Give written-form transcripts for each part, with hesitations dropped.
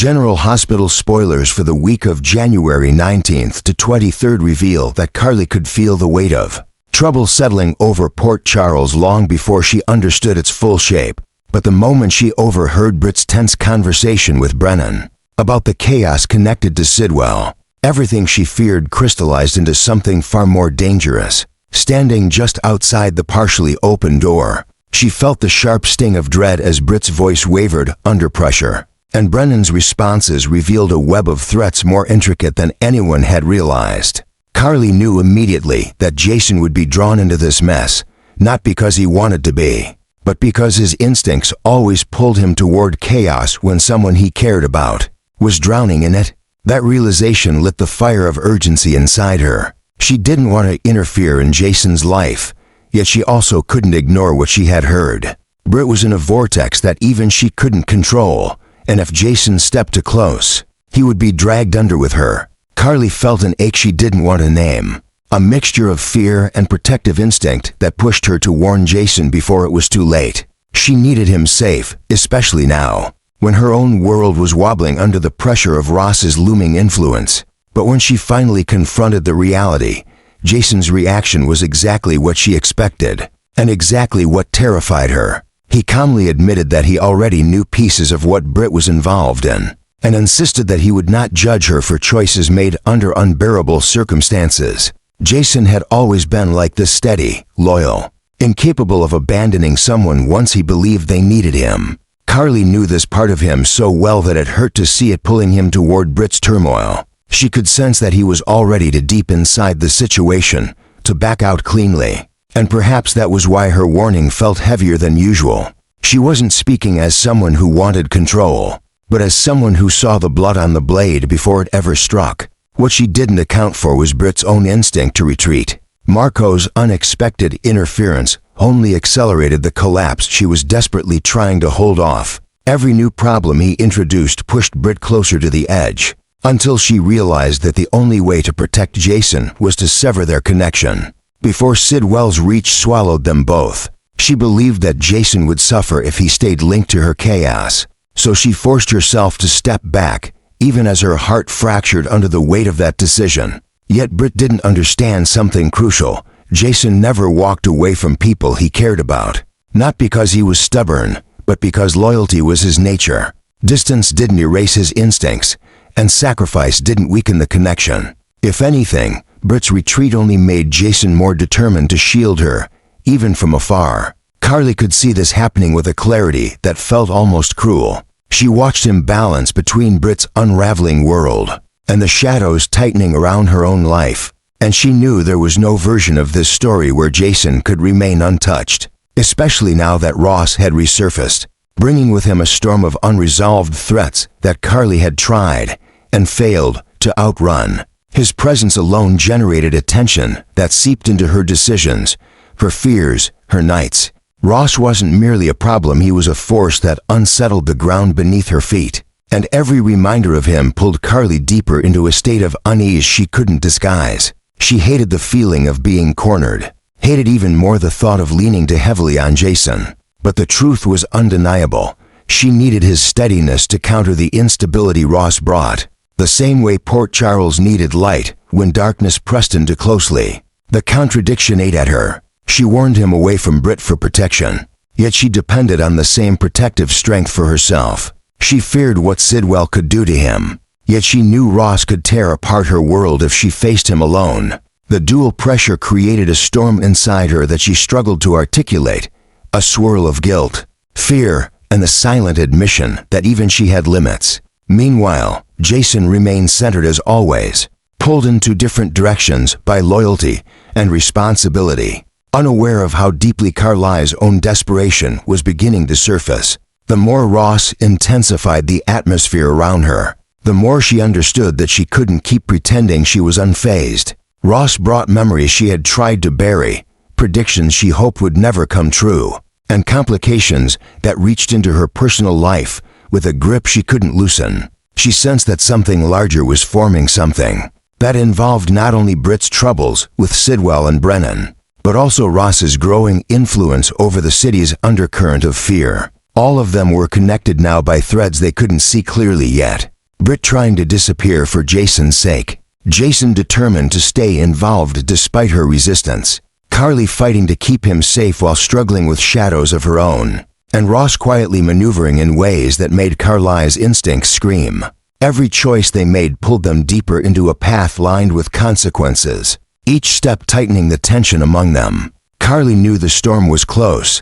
General Hospital spoilers for the week of January 19th to 23rd reveal that Carly could feel the weight of trouble settling over Port Charles long before she understood its full shape. But the moment she overheard Britt's tense conversation with Brennan about the chaos connected to Sidwell, everything she feared crystallized into something far more dangerous. Standing just outside the partially open door, she felt the sharp sting of dread as Britt's voice wavered under pressure, and Brennan's responses revealed a web of threats more intricate than anyone had realized. Carly knew immediately that Jason would be drawn into this mess, not because he wanted to be, but because his instincts always pulled him toward chaos when someone he cared about was drowning in it. That realization lit the fire of urgency inside her. She didn't want to interfere in Jason's life, yet she also couldn't ignore what she had heard. Britt was in a vortex that even she couldn't control, and if Jason stepped too close, he would be dragged under with her. Carly felt an ache she didn't want to name, a mixture of fear and protective instinct that pushed her to warn Jason before it was too late. She needed him safe, especially now, when her own world was wobbling under the pressure of Ross's looming influence. But when she finally confronted the reality, Jason's reaction was exactly what she expected, and exactly what terrified her. He calmly admitted that he already knew pieces of what Britt was involved in, and insisted that he would not judge her for choices made under unbearable circumstances. Jason had always been like this: steady, loyal, incapable of abandoning someone once he believed they needed him. Carly knew this part of him so well that it hurt to see it pulling him toward Britt's turmoil. She could sense that he was already too deep inside the situation to back out cleanly, and perhaps that was why her warning felt heavier than usual. She wasn't speaking as someone who wanted control, but as someone who saw the blood on the blade before it ever struck. What she didn't account for was Britt's own instinct to retreat. Marco's unexpected interference only accelerated the collapse she was desperately trying to hold off. Every new problem he introduced pushed Britt closer to the edge, until she realized that the only way to protect Jason was to sever their connection. Before Sidwell's reach swallowed them both, she believed that Jason would suffer if he stayed linked to her chaos, so she forced herself to step back, even as her heart fractured under the weight of that decision. Yet Britt didn't understand something crucial. Jason never walked away from people he cared about, not because he was stubborn, but because loyalty was his nature. Distance didn't erase his instincts, and sacrifice didn't weaken the connection. If anything, Britt's retreat only made Jason more determined to shield her, even from afar. Carly could see this happening with a clarity that felt almost cruel. She watched him balance between Britt's unraveling world and the shadows tightening around her own life, and she knew there was no version of this story where Jason could remain untouched, especially now that Ross had resurfaced, bringing with him a storm of unresolved threats that Carly had tried and failed to outrun. His presence alone generated a tension that seeped into her decisions, her fears, her nights. Ross wasn't merely a problem, he was a force that unsettled the ground beneath her feet, and every reminder of him pulled Carly deeper into a state of unease she couldn't disguise. She hated the feeling of being cornered, hated even more the thought of leaning too heavily on Jason. But the truth was undeniable. She needed his steadiness to counter the instability Ross brought, the same way Port Charles needed light when darkness pressed in too closely. The contradiction ate at her. She warned him away from Britt for protection, yet she depended on the same protective strength for herself. She feared what Sidwell could do to him, yet she knew Ross could tear apart her world if she faced him alone. The dual pressure created a storm inside her that she struggled to articulate, a swirl of guilt, fear, and the silent admission that even she had limits. Meanwhile, Jason remained centered as always, pulled in two different directions by loyalty and responsibility. Unaware of how deeply Carly's own desperation was beginning to surface, the more Ross intensified the atmosphere around her, the more she understood that she couldn't keep pretending she was unfazed. Ross brought memories she had tried to bury, predictions she hoped would never come true, and complications that reached into her personal life with a grip she couldn't loosen. She sensed that something larger was forming, something that involved not only Britt's troubles with Sidwell and Brennan, but also Ross's growing influence over the city's undercurrent of fear. All of them were connected now by threads they couldn't see clearly yet, Britt trying to disappear for Jason's sake. Jason determined to stay involved despite her resistance. Carly fighting to keep him safe while struggling with shadows of her own. And Ross quietly maneuvering in ways that made Carly's instincts scream. Every choice they made pulled them deeper into a path lined with consequences, each step tightening the tension among them. Carly knew the storm was close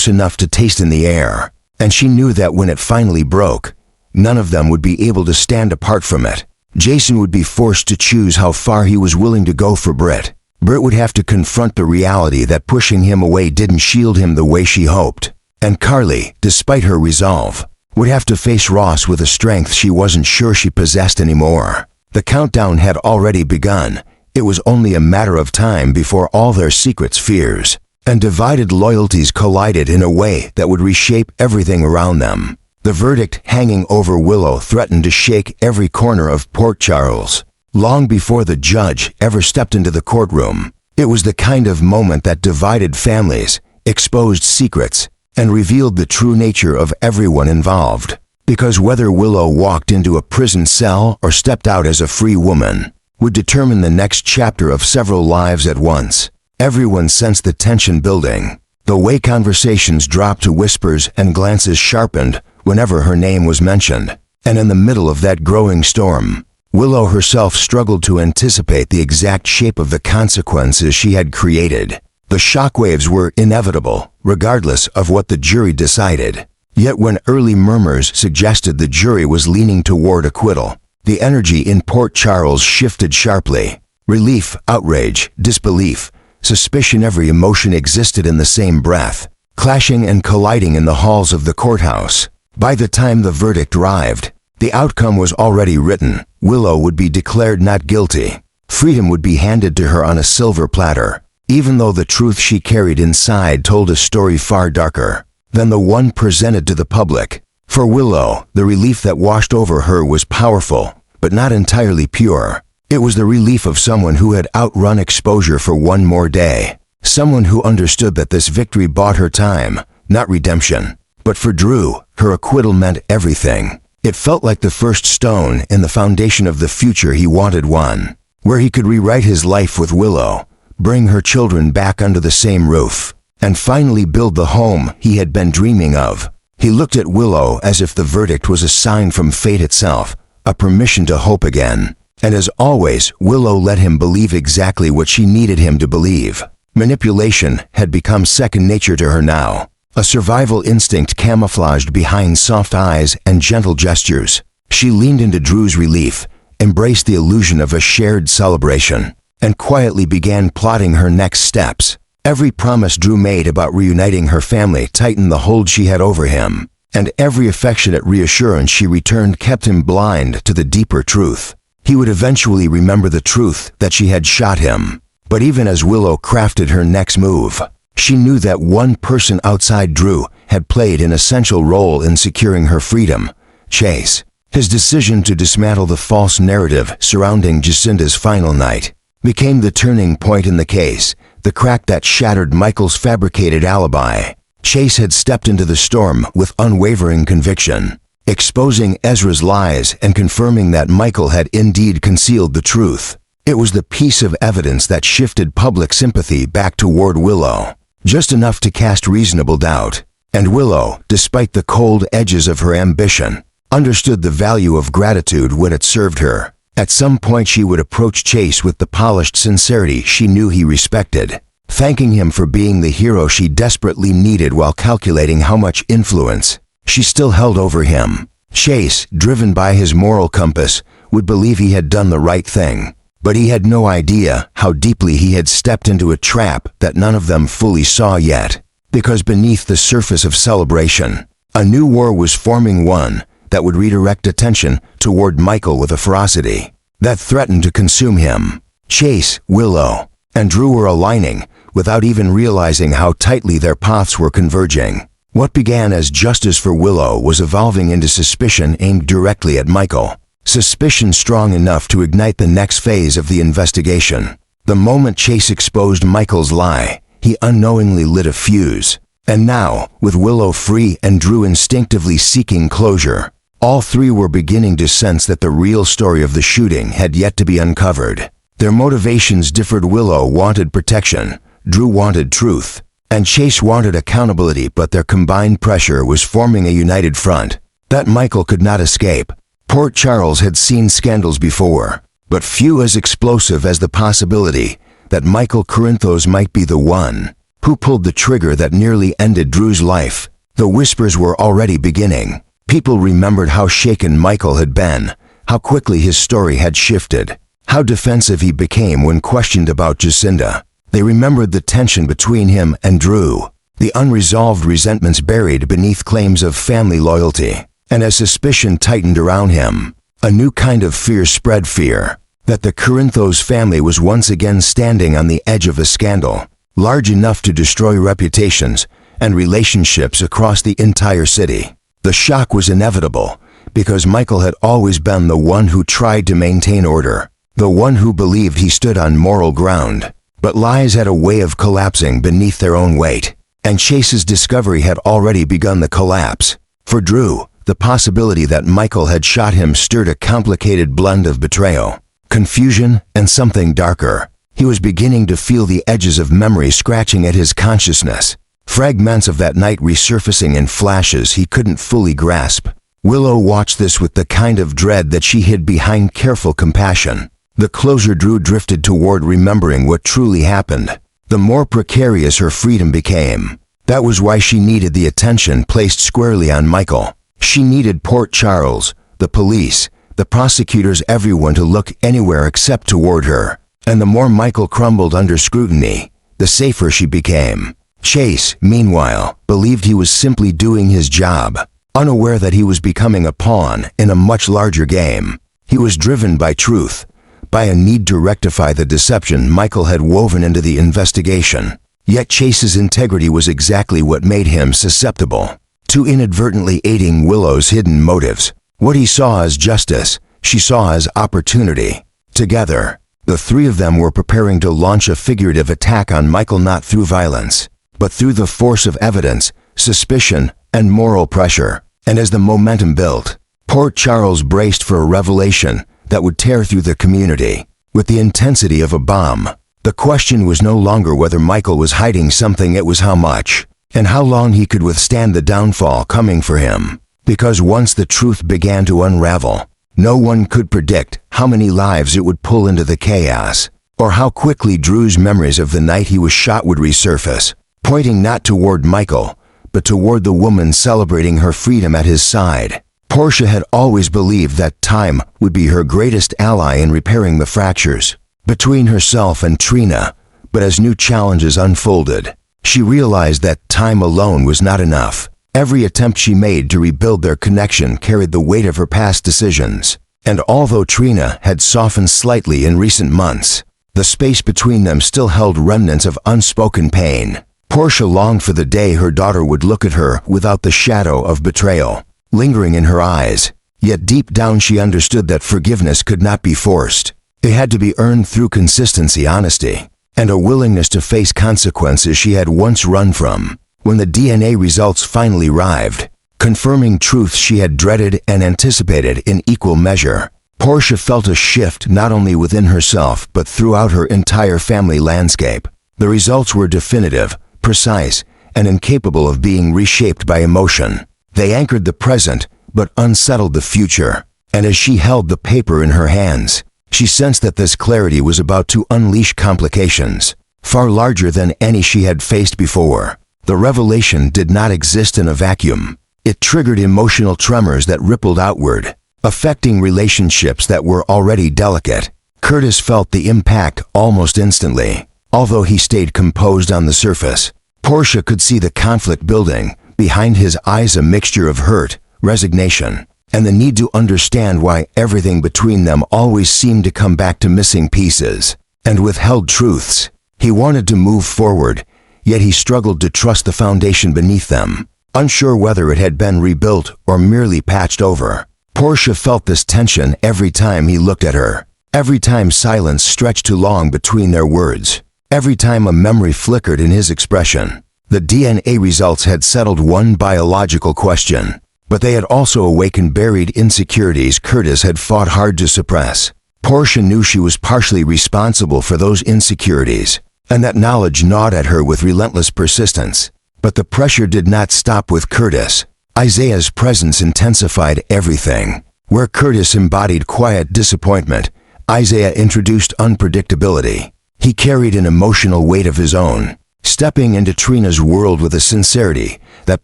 enough to taste in the air, and she knew that when it finally broke, none of them would be able to stand apart from it. Jason would be forced to choose how far he was willing to go for Britt. Britt would have to confront the reality that pushing him away didn't shield him the way she hoped. And Carly, despite her resolve, would have to face Ross with a strength she wasn't sure she possessed anymore. The countdown had already begun. It was only a matter of time before all their secrets, fears, and divided loyalties collided in a way that would reshape everything around them. The verdict hanging over Willow threatened to shake every corner of Port Charles. Long before the judge ever stepped into the courtroom, it was the kind of moment that divided families, exposed secrets, and revealed the true nature of everyone involved. Because whether Willow walked into a prison cell or stepped out as a free woman would determine the next chapter of several lives at once. Everyone sensed the tension building. The way conversations dropped to whispers and glances sharpened whenever her name was mentioned. And in the middle of that growing storm, Willow herself struggled to anticipate the exact shape of the consequences she had created. The shockwaves were inevitable, regardless of what the jury decided. Yet when early murmurs suggested the jury was leaning toward acquittal, the energy in Port Charles shifted sharply. Relief, outrage, disbelief, suspicion, every emotion existed in the same breath, clashing and colliding in the halls of the courthouse. By the time the verdict arrived, the outcome was already written. Willow would be declared not guilty. Freedom would be handed to her on a silver platter, even though the truth she carried inside told a story far darker than the one presented to the public. For Willow, the relief that washed over her was powerful, but not entirely pure. It was the relief of someone who had outrun exposure for one more day. Someone who understood that this victory bought her time, not redemption. But for Drew, her acquittal meant everything. It felt like the first stone in the foundation of the future he wanted, one where he could rewrite his life with Willow, bring her children back under the same roof, and finally build the home he had been dreaming of. He looked at Willow as if the verdict was a sign from fate itself, a permission to hope again. And as always, Willow let him believe exactly what she needed him to believe. Manipulation had become second nature to her now, a survival instinct camouflaged behind soft eyes and gentle gestures. She leaned into Drew's relief, embraced the illusion of a shared celebration, and quietly began plotting her next steps. Every promise Drew made about reuniting her family tightened the hold she had over him, and every affectionate reassurance she returned kept him blind to the deeper truth. He would eventually remember the truth that she had shot him. But even as Willow crafted her next move, she knew that one person outside Drew had played an essential role in securing her freedom: Chase. His decision to dismantle the false narrative surrounding Jacinda's final night became the turning point in the case, the crack that shattered Michael's fabricated alibi. Chase had stepped into the storm with unwavering conviction, exposing Ezra's lies and confirming that Michael had indeed concealed the truth. It was the piece of evidence that shifted public sympathy back toward Willow, just enough to cast reasonable doubt. And Willow, despite the cold edges of her ambition, understood the value of gratitude when it served her. At some point she would approach Chase with the polished sincerity she knew he respected, thanking him for being the hero she desperately needed while calculating how much influence she still held over him. Chase, driven by his moral compass, would believe he had done the right thing, but he had no idea how deeply he had stepped into a trap that none of them fully saw yet. Because beneath the surface of celebration, a new war was forming, one that would redirect attention toward Michael with a ferocity that threatened to consume him. Chase, Willow, and Drew were aligning without even realizing how tightly their paths were converging. What began as justice for Willow was evolving into suspicion aimed directly at Michael. Suspicion strong enough to ignite the next phase of the investigation. The moment Chase exposed Michael's lie, he unknowingly lit a fuse. And now, with Willow free and Drew instinctively seeking closure, All three were beginning to sense that the real story of the shooting had yet to be uncovered. Their motivations differed. Willow wanted protection, Drew wanted truth, and Chase wanted accountability, but their combined pressure was forming a united front that Michael could not escape. Port Charles had seen scandals before, but few as explosive as the possibility that Michael Corinthos might be the one who pulled the trigger that nearly ended Drew's life. The whispers were already beginning. People remembered how shaken Michael had been, how quickly his story had shifted, how defensive he became when questioned about Jacinda. They remembered the tension between him and Drew, the unresolved resentments buried beneath claims of family loyalty. And as suspicion tightened around him, a new kind of fear spread, fear that the Corinthos family was once again standing on the edge of a scandal, large enough to destroy reputations and relationships across the entire city. The shock was inevitable, because Michael had always been the one who tried to maintain order, the one who believed he stood on moral ground. But lies had a way of collapsing beneath their own weight, and Chase's discovery had already begun the collapse. For Drew, the possibility that Michael had shot him stirred a complicated blend of betrayal, confusion, and something darker. He was beginning to feel the edges of memory scratching at his consciousness, fragments of that night resurfacing in flashes he couldn't fully grasp. Willow watched this with the kind of dread that she hid behind careful compassion. The closer Drew drifted toward remembering what truly happened, the more precarious her freedom became. That was why she needed the attention placed squarely on Michael. She needed Port Charles, the police, the prosecutors, everyone to look anywhere except toward her. And the more Michael crumbled under scrutiny, the safer she became. Chase, meanwhile, believed he was simply doing his job, unaware that he was becoming a pawn in a much larger game. He was driven by truth, by a need to rectify the deception Michael had woven into the investigation. Yet Chase's integrity was exactly what made him susceptible to inadvertently aiding Willow's hidden motives. What he saw as justice, she saw as opportunity. Together, the three of them were preparing to launch a figurative attack on Michael, not through violence, but through the force of evidence, suspicion, and moral pressure. And as the momentum built, Port Charles braced for a revelation that would tear through the community with the intensity of a bomb. The question was no longer whether Michael was hiding something, it was how much, and how long he could withstand the downfall coming for him. Because once the truth began to unravel, no one could predict how many lives it would pull into the chaos, or how quickly Drew's memories of the night he was shot would resurface, pointing not toward Michael, but toward the woman celebrating her freedom at his side. Portia had always believed that time would be her greatest ally in repairing the fractures between herself and Trina, but as new challenges unfolded, she realized that time alone was not enough. Every attempt she made to rebuild their connection carried the weight of her past decisions, and although Trina had softened slightly in recent months, the space between them still held remnants of unspoken pain. Portia longed for the day her daughter would look at her without the shadow of betrayal lingering in her eyes. Yet deep down she understood that forgiveness could not be forced. It had to be earned through consistency, honesty, and a willingness to face consequences she had once run from. When the DNA results finally arrived, confirming truths she had dreaded and anticipated in equal measure, Portia felt a shift not only within herself but throughout her entire family landscape. The results were definitive, precise, and incapable of being reshaped by emotion. They anchored the present, but unsettled the future. And as she held the paper in her hands, she sensed that this clarity was about to unleash complications, far larger than any she had faced before. The revelation did not exist in a vacuum. It triggered emotional tremors that rippled outward, affecting relationships that were already delicate. Curtis felt the impact almost instantly. Although he stayed composed on the surface, Portia could see the conflict building. Behind his eyes, a mixture of hurt, resignation, and the need to understand why everything between them always seemed to come back to missing pieces and withheld truths. He wanted to move forward, yet he struggled to trust the foundation beneath them, unsure whether it had been rebuilt or merely patched over. Portia felt this tension every time he looked at her, every time silence stretched too long between their words, every time a memory flickered in his expression. The DNA results had settled one biological question. but they had also awakened buried insecurities Curtis had fought hard to suppress. Portia knew she was partially responsible for those insecurities, and that knowledge gnawed at her with relentless persistence. But the pressure did not stop with Curtis. Isaiah's presence intensified everything. Where Curtis embodied quiet disappointment, Isaiah introduced unpredictability. He carried an emotional weight of his own, stepping into Trina's world with a sincerity that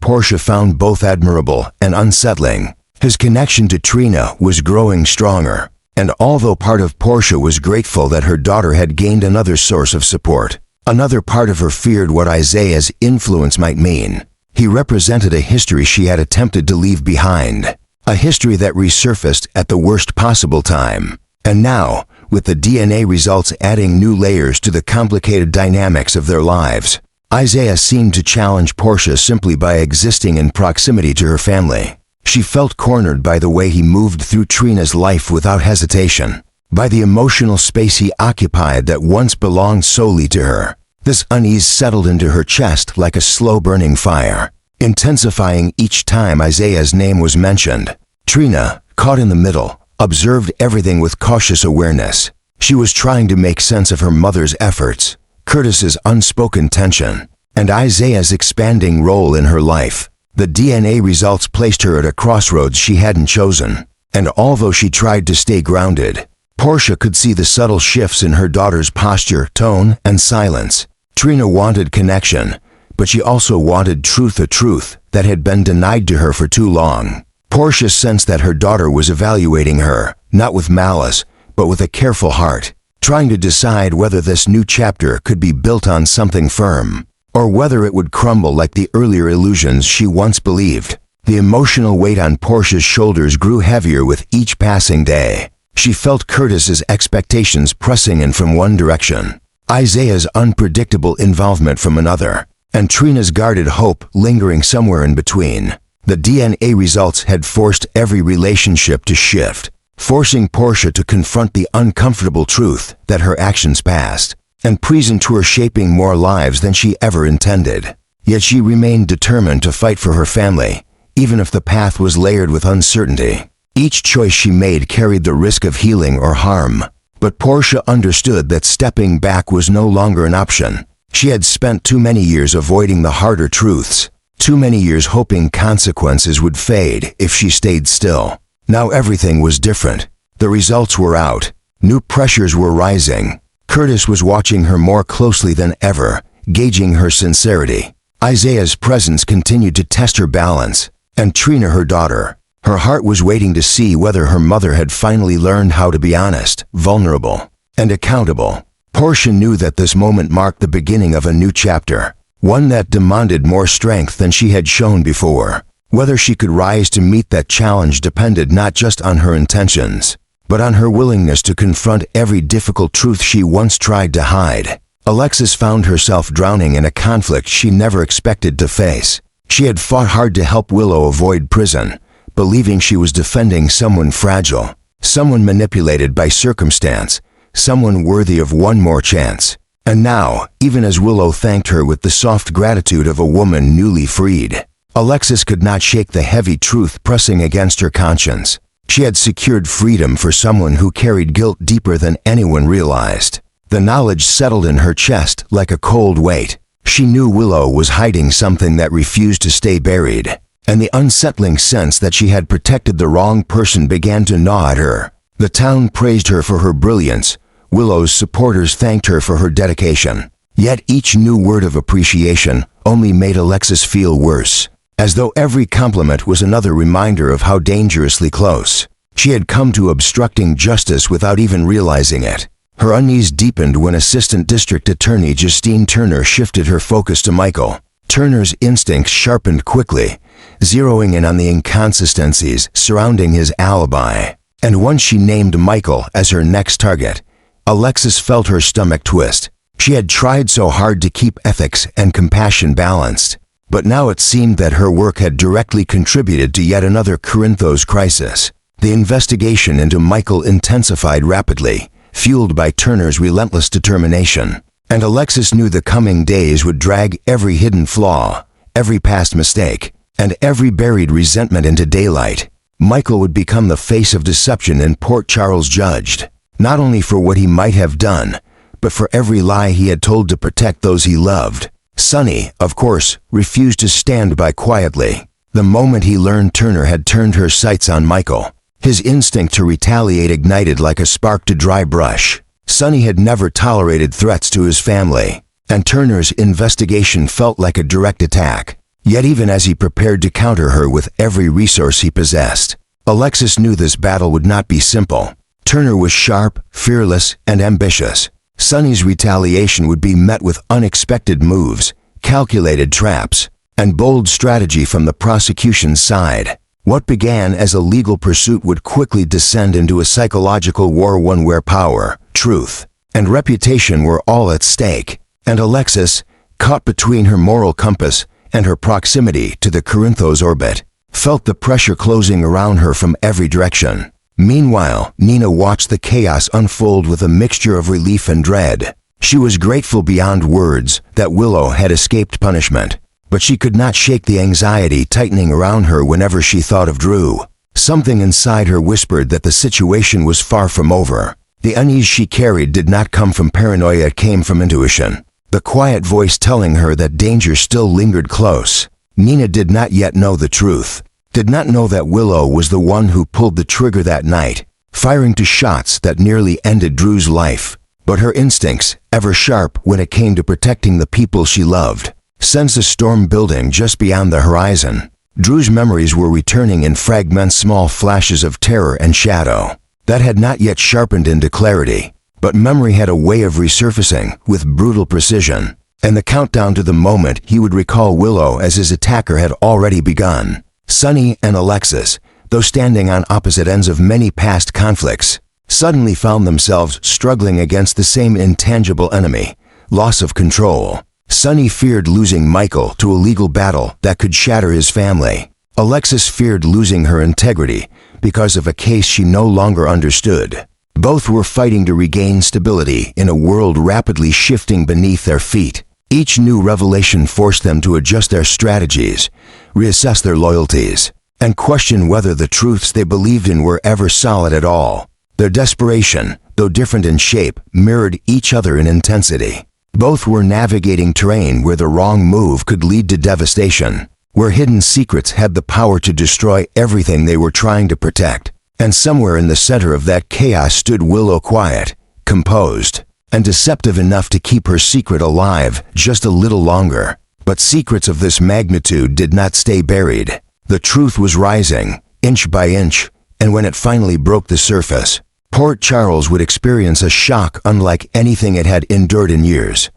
Portia found both admirable and unsettling. His connection to Trina was growing stronger, and although part of Portia was grateful that her daughter had gained another source of support, another part of her feared what Isaiah's influence might mean. He represented a history she had attempted to leave behind, a history that resurfaced at the worst possible time. And now, with the DNA results adding new layers to the complicated dynamics of their lives, Isaiah seemed to challenge Portia simply by existing in proximity to her family. She felt cornered by the way he moved through Trina's life without hesitation, by the emotional space he occupied that once belonged solely to her. This unease settled into her chest like a slow-burning fire, intensifying each time Isaiah's name was mentioned. Trina, caught in the middle, observed everything with cautious awareness. She was trying to make sense of her mother's efforts, Curtis's unspoken tension, and Isaiah's expanding role in her life. The DNA results placed her at a crossroads she hadn't chosen, and although she tried to stay grounded, Portia could see the subtle shifts in her daughter's posture, tone, and silence. Trina wanted connection, but she also wanted truth, a truth that had been denied to her for too long. Portia sensed that her daughter was evaluating her, not with malice, but with a careful heart, trying to decide whether this new chapter could be built on something firm, or whether it would crumble like the earlier illusions she once believed. The emotional weight on Portia's shoulders grew heavier with each passing day. She felt Curtis's expectations pressing in from one direction, Isaiah's unpredictable involvement from another, and Trina's guarded hope lingering somewhere in between. The DNA results had forced every relationship to shift, forcing Portia to confront the uncomfortable truth that her actions past and present were shaping more lives than she ever intended. Yet she remained determined to fight for her family, even if the path was layered with uncertainty. Each choice she made carried the risk of healing or harm, but Portia understood that stepping back was no longer an option. She had spent too many years avoiding the harder truths, too many years hoping consequences would fade if she stayed still. Now everything was different. The results were out. New pressures were rising. Curtis was watching her more closely than ever, gauging her sincerity. Isaiah's presence continued to test her balance, and Trina, her daughter, her heart was waiting to see whether her mother had finally learned how to be honest, vulnerable, and accountable. Portia knew that this moment marked the beginning of a new chapter, one that demanded more strength than she had shown before. Whether she could rise to meet that challenge depended not just on her intentions, but on her willingness to confront every difficult truth she once tried to hide. Alexis found herself drowning in a conflict she never expected to face. She had fought hard to help Willow avoid prison, believing she was defending someone fragile, someone manipulated by circumstance, someone worthy of one more chance. And now, even as Willow thanked her with the soft gratitude of a woman newly freed, Alexis could not shake the heavy truth pressing against her conscience. She had secured freedom for someone who carried guilt deeper than anyone realized. The knowledge settled in her chest like a cold weight. She knew Willow was hiding something that refused to stay buried, and the unsettling sense that she had protected the wrong person began to gnaw at her. The town praised her for her brilliance. Willow's supporters thanked her for her dedication. Yet each new word of appreciation only made Alexis feel worse, as though every compliment was another reminder of how dangerously close she had come to obstructing justice without even realizing it. Her unease deepened when Assistant District Attorney Justine Turner shifted her focus to Michael. Turner's instincts sharpened quickly, zeroing in on the inconsistencies surrounding his alibi. And once she named Michael as her next target, Alexis felt her stomach twist. She had tried so hard to keep ethics and compassion balanced, but now it seemed that her work had directly contributed to yet another Corinthos crisis. The investigation into Michael intensified rapidly, fueled by Turner's relentless determination, and Alexis knew the coming days would drag every hidden flaw, every past mistake, and every buried resentment into daylight. Michael would become the face of deception in Port Charles, judged not only for what he might have done, but for every lie he had told to protect those he loved. Sonny, of course, refused to stand by quietly. The moment he learned Turner had turned her sights on Michael, his instinct to retaliate ignited like a spark to dry brush. Sonny had never tolerated threats to his family, and Turner's investigation felt like a direct attack. Yet even as he prepared to counter her with every resource he possessed, Alexis knew this battle would not be simple. Turner was sharp, fearless, and ambitious. Sonny's retaliation would be met with unexpected moves, calculated traps, and bold strategy from the prosecution's side. What began as a legal pursuit would quickly descend into a psychological war, one where power, truth, and reputation were all at stake. And Alexis, caught between her moral compass and her proximity to the Corinthos orbit, felt the pressure closing around her from every direction. Meanwhile, Nina watched the chaos unfold with a mixture of relief and dread. She was grateful beyond words that Willow had escaped punishment, but she could not shake the anxiety tightening around her whenever she thought of Drew. Something inside her whispered that the situation was far from over. The unease she carried did not come from paranoia, it came from intuition, the quiet voice telling her that danger still lingered close. Nina did not yet know the truth, did not know that Willow was the one who pulled the trigger that night, firing to shots that nearly ended Drew's life. But her instincts, ever sharp when it came to protecting the people she loved, sensed a storm building just beyond the horizon. Drew's memories were returning in fragments, small flashes of terror and shadow that had not yet sharpened into clarity. But memory had a way of resurfacing with brutal precision, and the countdown to the moment he would recall Willow as his attacker had already begun. Sonny and Alexis, though standing on opposite ends of many past conflicts, suddenly found themselves struggling against the same intangible enemy: loss of control. Sonny feared losing Michael to a legal battle that could shatter his family. Alexis feared losing her integrity because of a case she no longer understood. Both were fighting to regain stability in a world rapidly shifting beneath their feet. Each new revelation forced them to adjust their strategies, reassess their loyalties, and question whether the truths they believed in were ever solid at all. Their desperation, though different in shape, mirrored each other in intensity. Both were navigating terrain where the wrong move could lead to devastation, where hidden secrets had the power to destroy everything they were trying to protect. And somewhere in the center of that chaos stood Willow, quiet, composed, and deceptive enough to keep her secret alive just a little longer. But secrets of this magnitude did not stay buried. The truth was rising, inch by inch, and when it finally broke the surface, Port Charles would experience a shock unlike anything it had endured in years.